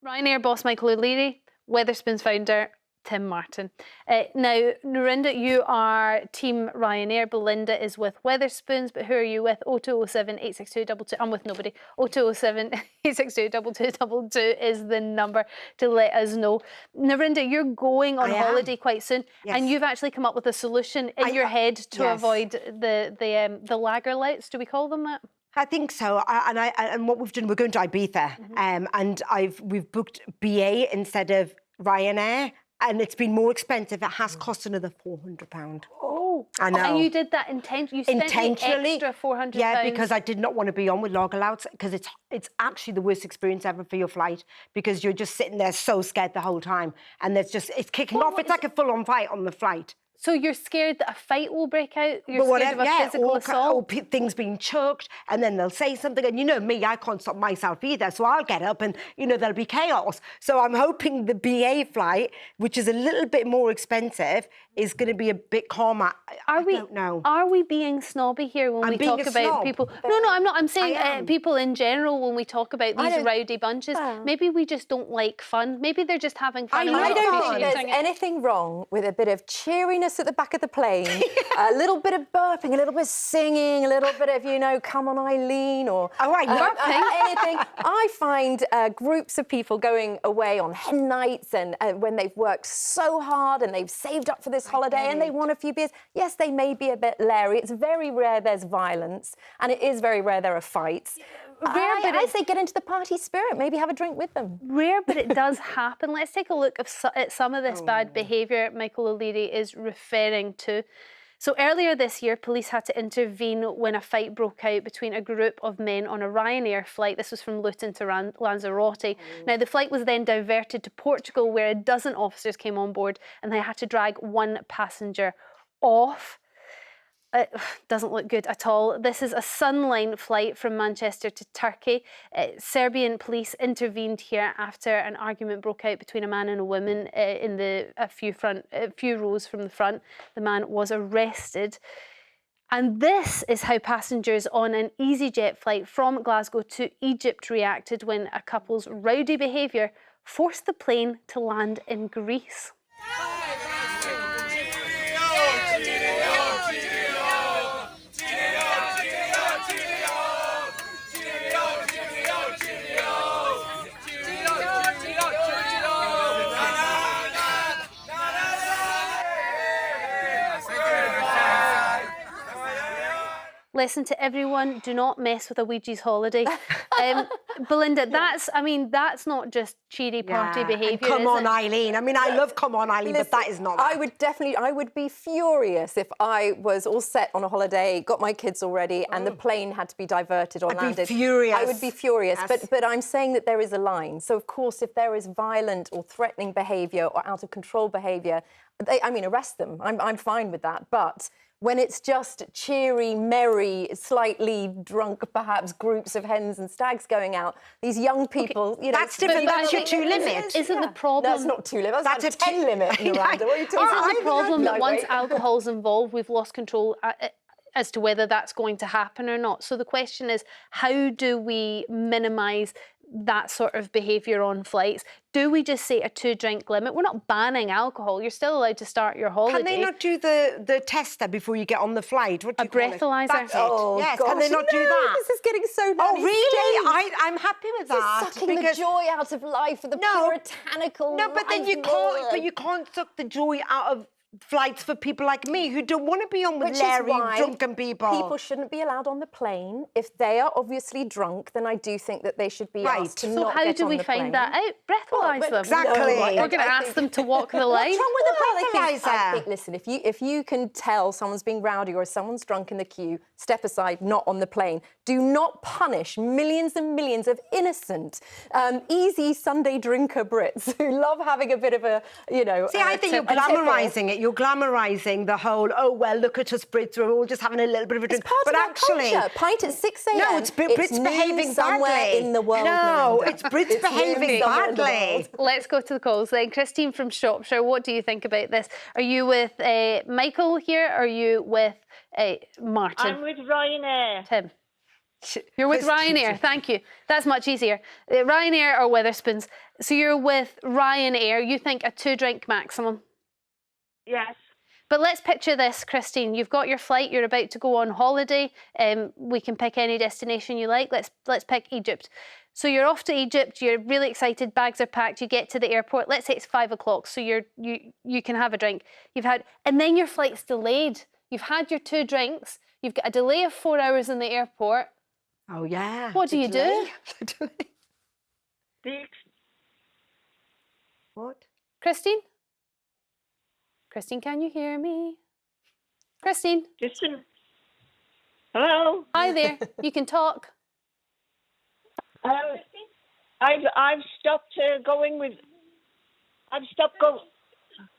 Ryanair boss Michael O'Leary, Wetherspoon's founder Tim Martin. Now, Norinda, you are Team Ryanair. Belinda is with Wetherspoons, but who are you with? 0207 862 22. I'm with nobody. 0207 862 2222 is the number to let us know. Norinda, you're going on holiday quite soon, and you've actually come up with a solution in your head to avoid the lager lights. Do we call them that? I think so, and what we've done, we're going to Ibiza, and we've booked BA instead of Ryanair, and it's been more expensive. It has cost another £400. Oh, I know. And you did that intentionally. You spent intentionally, the extra £400. Yeah, because I did not want to be on with lager louds, because it's actually the worst experience ever for your flight, because you're just sitting there so scared the whole time, and it's kicking off. It's like a full-on fight on the flight. So you're scared that a fight will break out? You're scared of a physical assault? Or things being choked, and then they'll say something, and you know me, I can't stop myself either, so I'll get up and, you know, there'll be chaos. So I'm hoping the BA flight, which is a little bit more expensive, is going to be a bit calmer. I don't know. Are we being snobby here when we talk about people? No, I'm not. I'm saying people in general, when we talk about these rowdy bunches, maybe we just don't like fun. Maybe they're just having fun. I don't think there's anything wrong with a bit of cheeriness at the back of the plane, a little bit of burping, a little bit of singing, a little bit of, you know, come on Eileen, or burping. Anything. I find groups of people going away on hen nights and when they've worked so hard and they've saved up for this holiday and they want a few beers. Yes, they may be a bit leery. It's very rare there's violence, and it is very rare there are fights. Rare, but I say get into the party spirit, maybe have a drink with them. Rare, but it does happen. Let's take a look at some of this bad behaviour Michael O'Leary is referring to. So earlier this year, police had to intervene when a fight broke out between a group of men on a Ryanair flight. This was from Luton to Lanzarote. Now, the flight was then diverted to Portugal, where a dozen officers came on board, and they had to drag one passenger off. It doesn't look good at all. This is a Sunline flight from Manchester to Turkey. Serbian police intervened here after an argument broke out between a man and a woman in a few rows from the front. The man was arrested. And this is how passengers on an EasyJet flight from Glasgow to Egypt reacted when a couple's rowdy behaviour forced the plane to land in Greece. Lesson to everyone: do not mess with a Ouija's holiday. Belinda, that's not just cheery party behaviour. Come on, Eileen. I mean, I love come on, Eileen, but that is not. I would be furious if I was all set on a holiday, got my kids all ready, and the plane had to be diverted or landed. I'd be furious. I would be furious. Yes. But I'm saying that there is a line. So of course, if there is violent or threatening behaviour or out of control behaviour, arrest them. I'm fine with that. But when it's just cheery, merry, slightly drunk, perhaps, groups of hens and stags going out, these young people, you know... That's different. That's your two limits. Isn't the problem... That's not two limits. That's a 10 limit, Miranda. What are you talking about? Isn't the problem that once alcohol's involved, we've lost control as to whether that's going to happen or not? So the question is, how do we minimise that sort of behaviour on flights? Do we just say a 2-drink limit? We're not banning alcohol. You're still allowed to start your holiday. Can they not do the tester before you get on the flight? What do you call it? Breathalyzer? That's it. Oh, yes. gosh, Can they not do that? This is getting so nanny Oh, really? I'm happy with that. It's sucking the joy out of life, the puritanical. No, but then you can't suck the joy out of flights for people like me who don't want to be on with leery, drunken people. People shouldn't be allowed on the plane. If they are obviously drunk, then I do think that they should be asked to not get on the plane. So how do we find that out? Breathalyse them. Exactly. We're going to ask them to walk the line. What's wrong with the breathalyzer? I think, listen, if you can tell someone's being rowdy or someone's drunk in the queue, step aside, not on the plane. Do not punish millions and millions of innocent, easy Sunday drinker Brits who love having a bit of a, you know... See, I think you're glamorising it. You're glamorising the whole, oh, well, look at us Brits, we're all just having a little bit of a drink. It's part of our culture. Pint at 6 a.m. No, it's Brits behaving badly. In the world, no, it's Brits behaving badly. Let's go to the calls then. Christine from Shropshire, what do you think about this? Are you with Michael here, or are you with Martin? I'm with Ryanair. Tim. You're with Ryanair, thank you. That's much easier. Ryanair or Wetherspoons. So you're with Ryanair, you think a 2-drink maximum? Yes. But let's picture this, Christine. You've got your flight, you're about to go on holiday. We can pick any destination you like. Let's pick Egypt. So you're off to Egypt, you're really excited, bags are packed, you get to the airport, let's say it's 5 o'clock, so you can have a drink. And then your flight's delayed. You've had your 2 drinks, you've got a delay of 4 hours in the airport. Oh, yeah. What do you do? What? Christine? Christine, can you hear me? Christine? Hello. Hi there. You can talk. I've stopped going with. I've stopped going.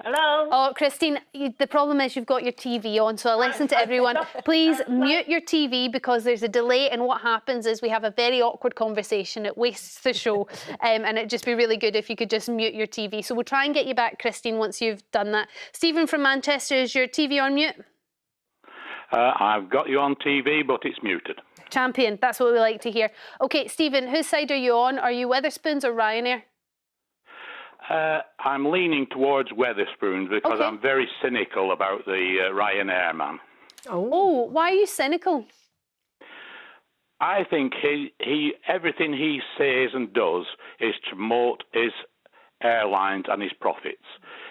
Hello. Oh, Christine, the problem is you've got your TV on, so I listen to everyone. Please mute your TV because there's a delay, and what happens is we have a very awkward conversation. It wastes the show, and it'd just be really good if you could just mute your TV. So we'll try and get you back, Christine, once you've done that. Stephen from Manchester, is your TV on mute? I've got you on TV, but it's muted. Champion, that's what we like to hear. OK, Stephen, whose side are you on? Are you Wetherspoons or Ryanair? I'm leaning towards Wetherspoons because I'm very cynical about the Ryanair man. Oh, why are you cynical? I think everything he says and does is to promote his airlines and his profits.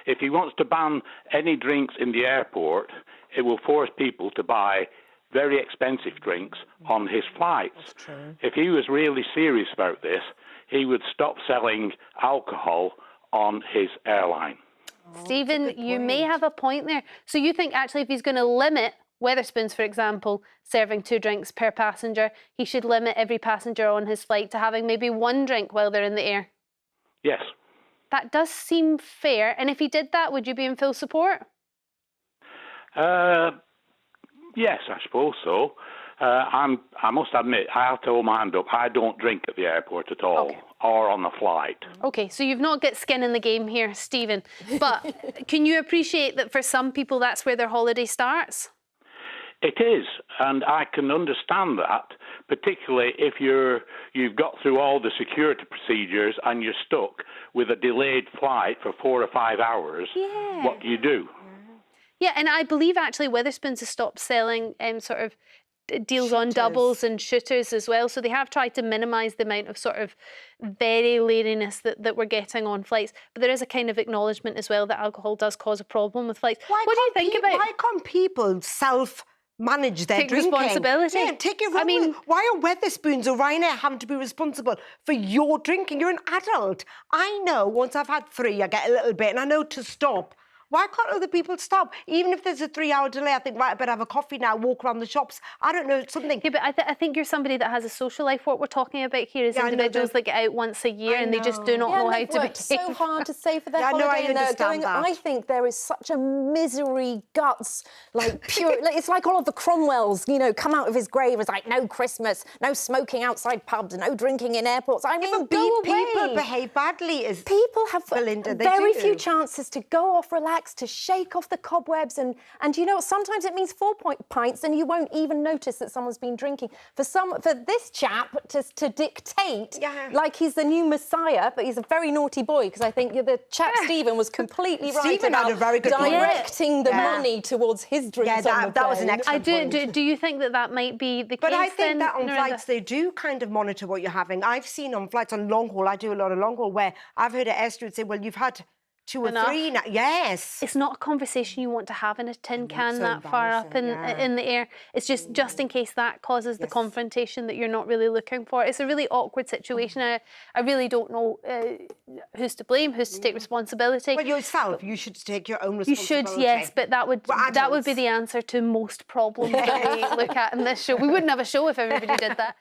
If he wants to ban any drinks in the airport, it will force people to buy very expensive drinks on his flights. If he was really serious about this, he would stop selling alcohol on his airline. Stephen, you may have a point there. So you think actually if he's going to limit Wetherspoons, for example, serving 2 drinks per passenger, he should limit every passenger on his flight to having maybe 1 drink while they're in the air? Yes. That does seem fair. And if he did that, would you be in full support? Yes, I suppose so. I must admit, I have to hold my hand up. I don't drink at the airport at all, or on the flight. OK, so you've not got skin in the game here, Stephen. But can you appreciate that for some people that's where their holiday starts? It is, and I can understand that, particularly if you've got through all the security procedures and you're stuck with a delayed flight for 4 or 5 hours. Yeah. What do you do? Yeah, and I believe actually Wetherspoons has stopped selling sort of deals on doubles and shooters as well. So they have tried to minimise the amount of sort of very laziness that we're getting on flights. But there is a kind of acknowledgement as well that alcohol does cause a problem with flights. What do you think about? Why can't people manage their take drinking? responsibility? Yeah, take it. I mean, why are Wetherspoons or Ryanair having to be responsible for your drinking? You're an adult. I know once I've had 3, I get a little bit, and I know to stop. Why can't other people stop? Even if there's a 3-hour delay, I think, right, I better have a coffee now, walk around the shops. I don't know, something. Yeah, but I think you're somebody that has a social life. What we're talking about here is individuals that get out once a year and they just do not know how to behave. So hard to save for their I holiday, and they're going. that. I think there is such a misery guts, like pure. It's like all of the Cromwells, come out of his grave as like no Christmas, no smoking outside pubs, no drinking in airports. I mean, go away. People behave badly. People have Belinda, very few chances to go off, relax, to shake off the cobwebs, and you know, sometimes it means 4 pints, and you won't even notice that someone's been drinking. For this chap to dictate like he's the new messiah, but he's a very naughty boy, because I think the chap Stephen was completely right Stephen about had a very good directing the money towards his drinks. Yeah, that was an excellent point. Do you think that might be the case? But I think then, that on flights they do kind of monitor what you're having. I've seen on flights on long haul, I do a lot of long haul, where I've heard an air steward say, well, you've had 2 or 3 now. Yes. It's not a conversation you want to have in a tin can that far up in the air. It's just in case that causes the confrontation that you're not really looking for. It's a really awkward situation. I really don't know who's to blame, who's to take responsibility. Well, yourself. You should take your own responsibility. You should, yes, but that would be the answer to most problems that we look at in this show. We wouldn't have a show if everybody did that.